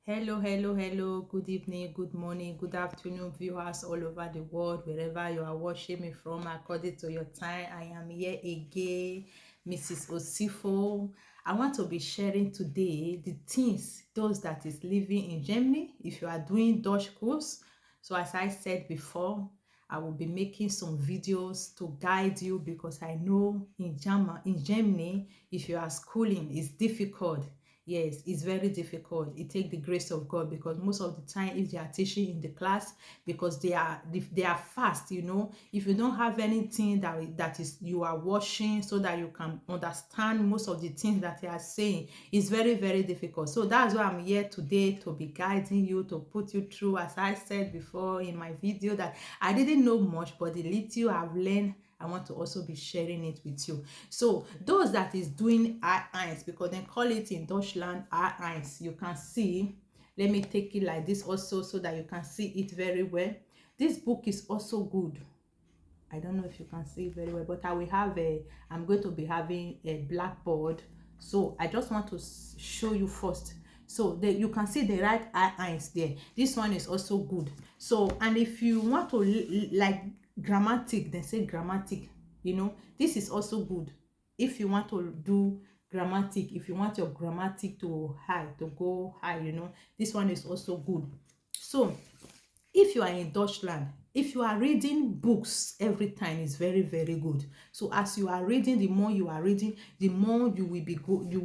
Hello, hello, hello. Good evening, good morning, good afternoon, viewers all over the world, wherever you are watching me from, according to your time. I am here again, Mrs. Osifo. I want to be sharing today the things those that is living in Germany. If you are doing Dutch course, so as I said before, I will be making some videos to guide you because I know in Germany, if you are schooling, it's difficult. Yes, it's very difficult. It takes the grace of God because most of the time, if they are teaching in the class, because they are fast, if you don't have anything that is you are watching so that you can understand most of the things that they are saying, it's very, very difficult. So that's why I'm here today to be guiding you, to put you through, as I said before in my video, that I didn't know much, but the little I've learned, I want to also be sharing it with you. So those that is doing A1, because they call it in Deutschland A1, you can see. Let me take it like this also so that you can see it very well. This book is also good. I don't know if you can see it very well, but I'm going to be having a blackboard. So I just want to show you first. So you can see the right eyes there. This one is also good. So, and if you want to like grammatic, then say grammatic. This is also good. If you want to do grammatic, if you want your grammatic to go high, this one is also good. So if you are in Deutschland, if you are reading books every time, is very, very good. So as you are reading, the more you are reading, the more you will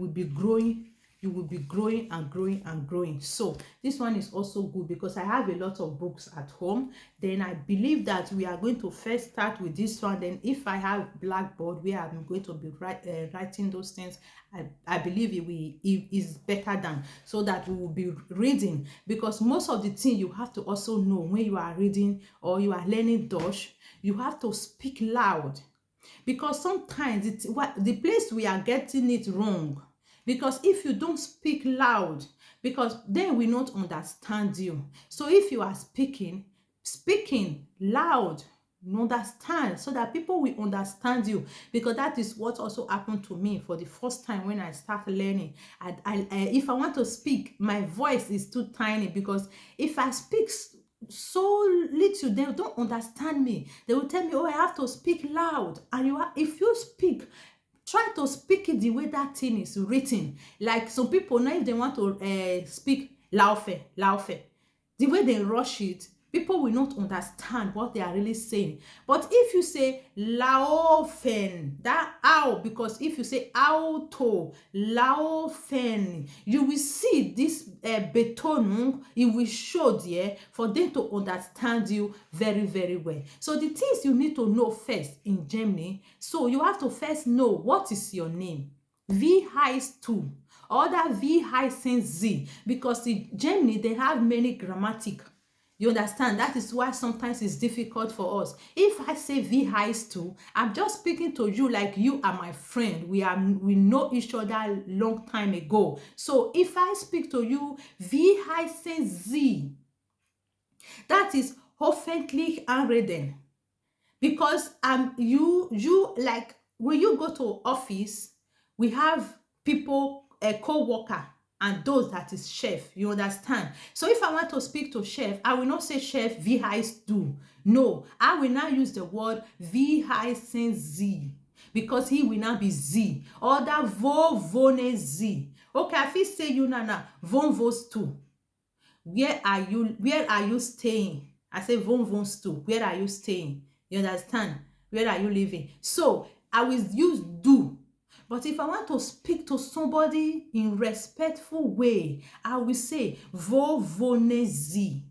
be growing. You will be growing and growing and growing. So this one is also good because I have a lot of books at home. Then I believe that we are going to first start with this one. Then if I have blackboard where I'm going to be writing those things, I believe it is better than, so that we will be reading, because most of the thing you have to also know when you are reading or you are learning Dutch, you have to speak loud, because sometimes the place we are getting it wrong, because if you don't speak loud, because then we not understand you. So if you are speaking loud, understand, so that people will understand you, because that is what also happened to me for the first time when I started learning. If I want to speak, my voice is too tiny, because if I speak so little, they don't understand me. They will tell me, oh, I have to speak loud. And if you speak, try to speak it the way that thing is written. Like some people now, if they want to speak laufe, the way they rush it, people will not understand what they are really saying. But if you say laufen, that ow, because if you say auto, laufen, you will see this betonung, it will show there for them to understand you very, very well. So the things you need to know first in Germany, so you have to first know what is your name. Wie heißt du? Oder wie heißen Sie? Because in Germany, they have many grammatic. You understand? That is why sometimes it's difficult for us. If I say wie heißt du, I'm just speaking to you like you are my friend. We know each other long time ago. So if I speak to you, wie heißen Sie? That is hoffentlich anreden. Because you like when you go to office, we have people, a co-worker, and those that is chef. You understand? So if I want to speak to chef, I will not say chef wie heißt du. No, I will now use the word wie heißen Sie, because he will now be Z. Or that wo wohnen Sie. Okay, I fit say you now, wo wohnst du? Where are you staying? I say wo wohnst du? Where are you staying? You understand? Where are you living? So I will use do. But if I want to speak to somebody in respectful way, I will say wo wohnen Sie.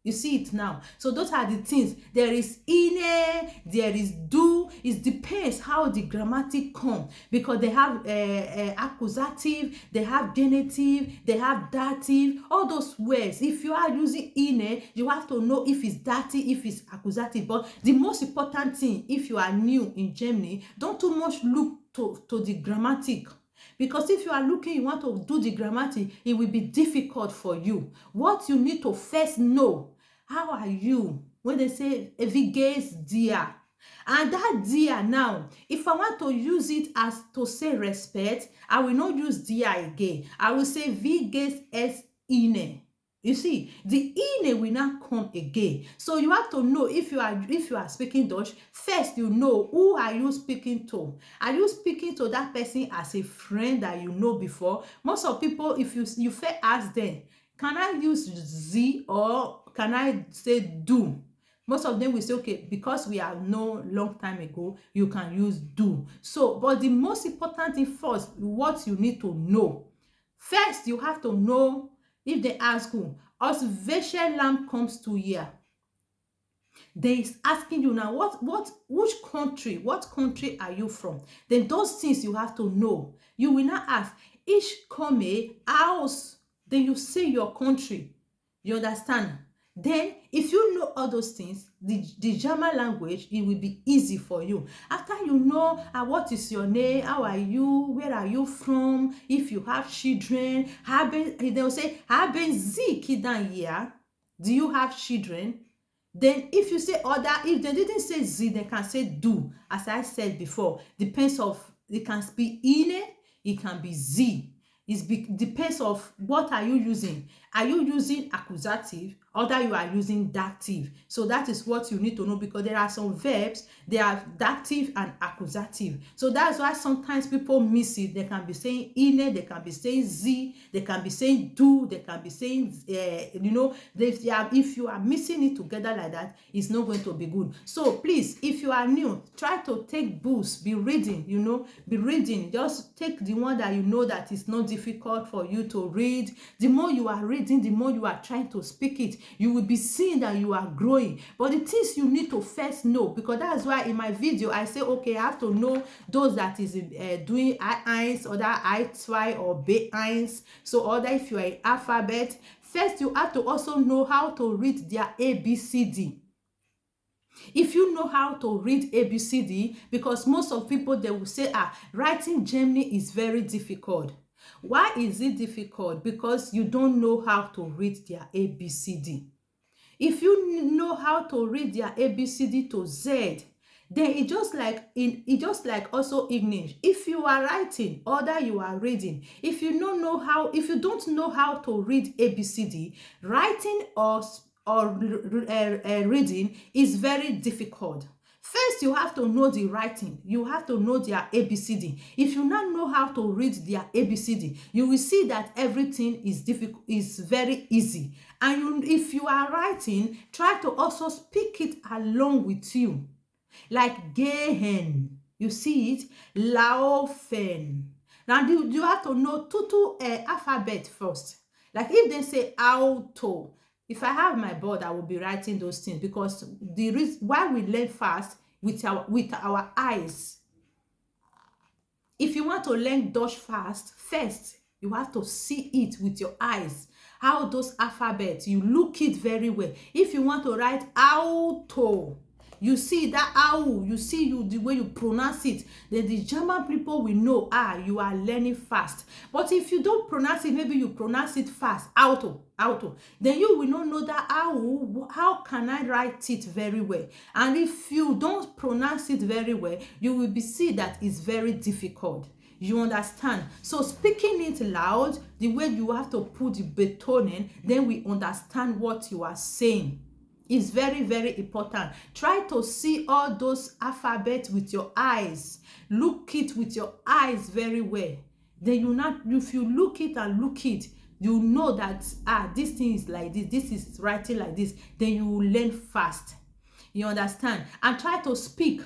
You see it now. So those are the things. There is ine, there is do. It depends how the grammatic come, because they have accusative, they have genitive, they have dative, all those words. If you are using ine, you have to know if it's dative, if it's accusative. But the most important thing, if you are new in Germany, don't too much look to the grammatic. Because if you are looking, you want to do the grammatic, it will be difficult for you. What you need to first know, how are you? When they say wie geht's dir? And that dear now, if I want to use it as to say respect, I will not use dear again. I will say wie geht's es Ihnen. You see, the ine will not come again. So you have to know, if you are speaking Dutch, first you know, who are you speaking to? Are you speaking to that person as a friend that you know before? Most of people, if you first ask them, can I use Z or can I say do? Most of them will say, okay, because we have known long time ago, you can use do. So, but the most important thing first, what you need to know. First, you have to know, if they ask you, as welche Land kommst du her? They is asking you now, which country are you from? Then those things you have to know. You will not ask, ich komme aus. Then you say your country. You understand? Then if you know all those things, the German language, it will be easy for you. After you know, what is your name, how are you, where are you from, if you have children, they will say, haben Sie Kinder hier? Do you have children? Then if you say other, if they didn't say Z, they can say do. As I said before, depends of, it can be ine, it can be Z. Depends of what are you using. Are you using accusative, or that you are using dative? So that is what you need to know, because there are some verbs, they are dative and accusative. So that's why sometimes people miss it. They can be saying ine, they can be saying Z, they can be saying do, they can be saying if you are missing it together like that, it's not going to be good. So please, if you are new, try to take books, be reading, be reading. Just take the one that you know that is not difficult for you to read. The more you are reading, the more you are trying to speak it, you will be seeing that you are growing. But the things you need to first know, because that's why in my video I say, okay, I have to know those that is doing I1 or that I2 or B1. So other, if you are in alphabet, first you have to also know how to read their ABCD. If you know how to read ABCD, because most of people, they will say, writing Germany is very difficult. Why is it difficult? Because you don't know how to read their ABCD. If you know how to read their ABCD to Z, then it just like also English. If you are writing or that you are reading, if you don't know how to read ABCD, writing or reading is very difficult. First, you have to know the writing. You have to know their ABCD. If you not know how to read their ABCD, you will see that everything is difficult, is very easy. And if you are writing, try to also speak it along with you. Like gehen, you see it, laufen. Now you have to know two alphabet first. Like if they say auto, if I have my board, I will be writing those things, because the reason why we learn fast with our eyes. If you want to learn Dutch fast, first you have to see it with your eyes. How those alphabets, you look it very well. If you want to write auto, you see that ow, you see the way you pronounce it, then the German people will know, you are learning fast. But if you don't pronounce it, maybe you pronounce it fast, auto, then you will not know that how can I write it very well. And if you don't pronounce it very well, you will see that it's very difficult. You understand? So speaking it loud, the way you have to put the betoning, then we understand what you are saying. Is very, very important. Try to see all those alphabets with your eyes. Look it with your eyes very well. Then if you look it and look it, you know that this thing is like this is writing like this. Then you will learn fast. You understand? And try to speak,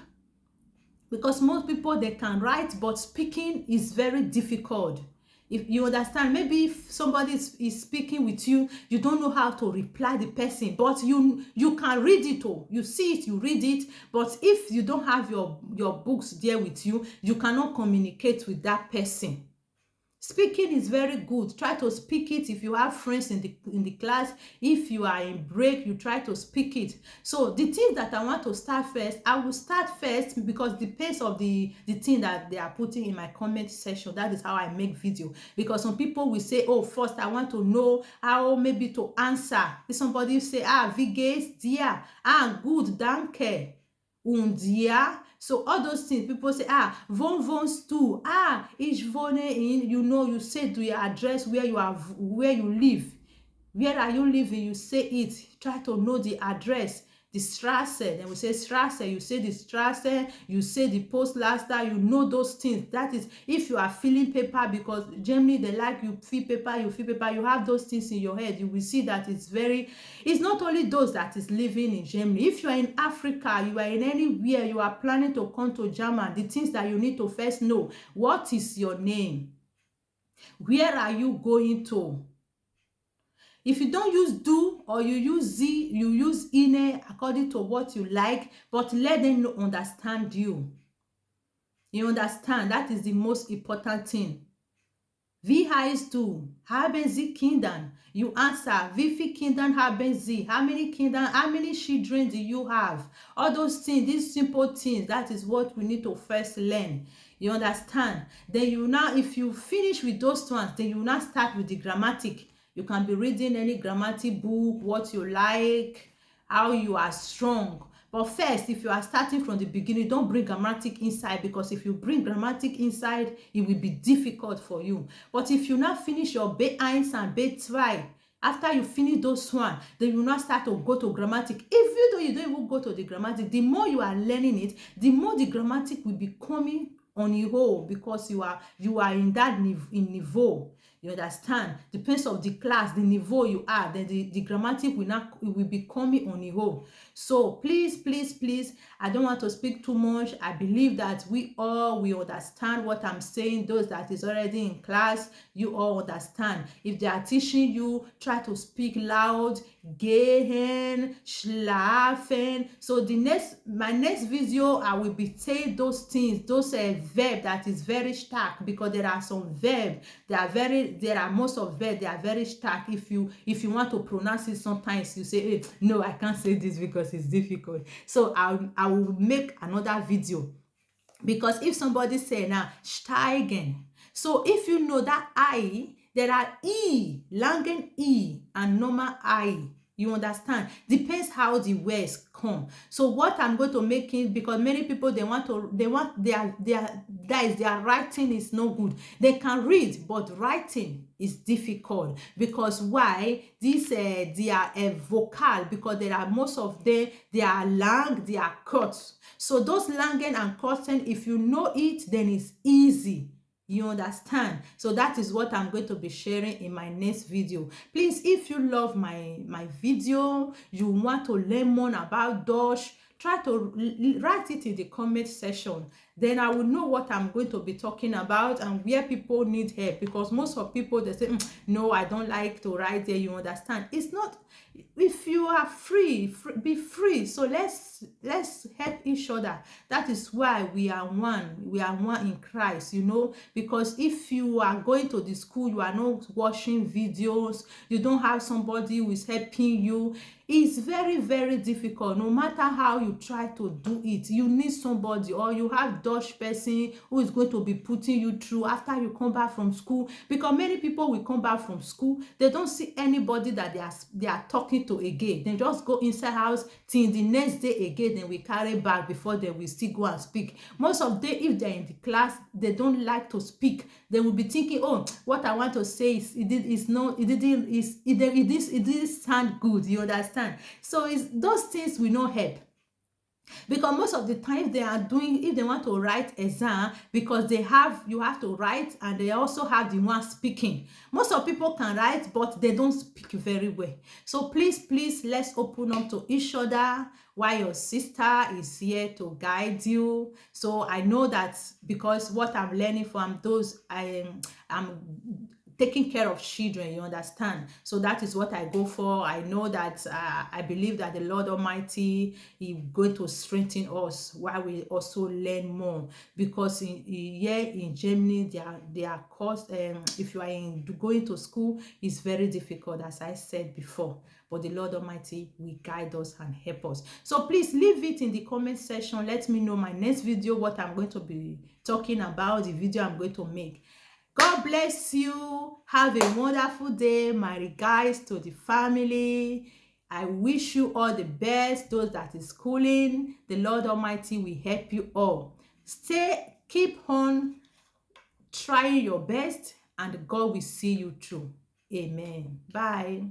because most people, they can write, but speaking is very difficult. If you understand, maybe if somebody is speaking with you, you don't know how to reply the person, but you can read it. You see it, you read it. But if you don't have your books there with you, you cannot communicate with that person. Speaking is very good. Try to speak it. If you have friends in the class, if you are in break, you try to speak it. So the things that I want to start first, I will start first, because the pace of the thing that they are putting in my comment section, that is how I make video. Because some people will say, first I want to know how maybe to answer. If somebody say, wie geht's dir? Good, danke. Und ja, so all those things, people say, wo wohnst du? Ich wohne in, you say to your address where you live. Where are you living? You say it. Try to know the address, the Strasse. Then we say Strasse. You say the Strasse. You say the Postlaster. You know those things. That is, if you are filling paper, because Germany they like you fill paper. You fill paper. You have those things in your head. You will see that it's not only those that is living in Germany. If you are in Africa, you are in anywhere, you are planning to come to Germany, the things that you need to first know: what is your name? Where are you going to? If you don't use do or you use z, you use ine according to what you like, but let them understand you. You understand? That is the most important thing. Wie heißt du? Haben Sie Kinder? You answer, wie viele Kinder haben Sie? How many Kinder, how many children do you have? All those things, these simple things, that is what we need to first learn. You understand? Then you now, if you finish with those ones, then you now start with the grammatic. You can be reading any grammatic book, what you like, how you are strong. But first, if you are starting from the beginning, don't bring grammatic inside, because if you bring grammatic inside, it will be difficult for you. But if you now finish your B1 and B2, after you finish those one, then you now start to go to grammatic. Even though you don't even go to the grammatic, the more you are learning it, the more the grammatic will be coming on your whole, because you are in that niveau. You understand? Depends of the class, the niveau you are, then the grammatic will be coming on your whole. So please, please, please, I don't want to speak too much. I believe that we all will understand what I'm saying. Those that is already in class, you all understand. If they are teaching you, try to speak loud, gehen, schlafen. So my next video, I will be saying those things, those verb that is very stark, because there are some verb, there are most of verb, they are very stark. If you want to pronounce it, sometimes you say, hey, no, I can't say this because it's difficult. So I will make another video, because if somebody say now steigen, so if you know that I, there are e, langen e and normal I. You understand? Depends how the words come. So what I'm going to make it, because many people their writing is no good. They can read, but writing is difficult. Because why? This they are a vocal, because there are most of them, they are lang, they are cuts. So those langen and cutten, if you know it, then it's easy. You understand? So that is what I'm going to be sharing in my next video. Please, if you love my video, you want to learn more about Dutch, try to write it in the comment section. Then I will know what I'm going to be talking about and where people need help, because most of people, they say, no, I don't like to write there. You understand? It's not, if you are free, be free. So let's help each other. That is why we are one in Christ, because if you are going to the school, you are not watching videos, you don't have somebody who is helping you, it's very, very difficult. No matter how you try to do it, you need somebody, or you have Dutch person who is going to be putting you through after you come back from school. Because many people will come back from school, they don't see anybody that they are talking to again. They just go inside house till the next day again, then we carry back before they will still go and speak. Most of them, if they're in the class, they don't like to speak. They will be thinking, oh, what I want to say is it didn't sound good. You understand? So it's those things will not help. Because most of the time they are doing, if they want to write exam, because you have to write, and they also have the one speaking. Most of people can write, but they don't speak very well. So please, let's open up to each other, while your sister is here to guide you. So I know that, because what I'm learning from those, I'm taking care of children, you understand? So that is what I go for. I know that I believe that the Lord Almighty is going to strengthen us while we also learn more. Because here in Germany, their course, if you are going to school, is very difficult, as I said before. But the Lord Almighty will guide us and help us. So please leave it in the comment section. Let me know my next video, what I'm going to be talking about, the video I'm going to make. God bless you. Have a wonderful day. My regards to the family. I wish you all the best. Those that is schooling, the Lord Almighty will help you all. Keep on trying your best, and God will see you through. Amen. Bye.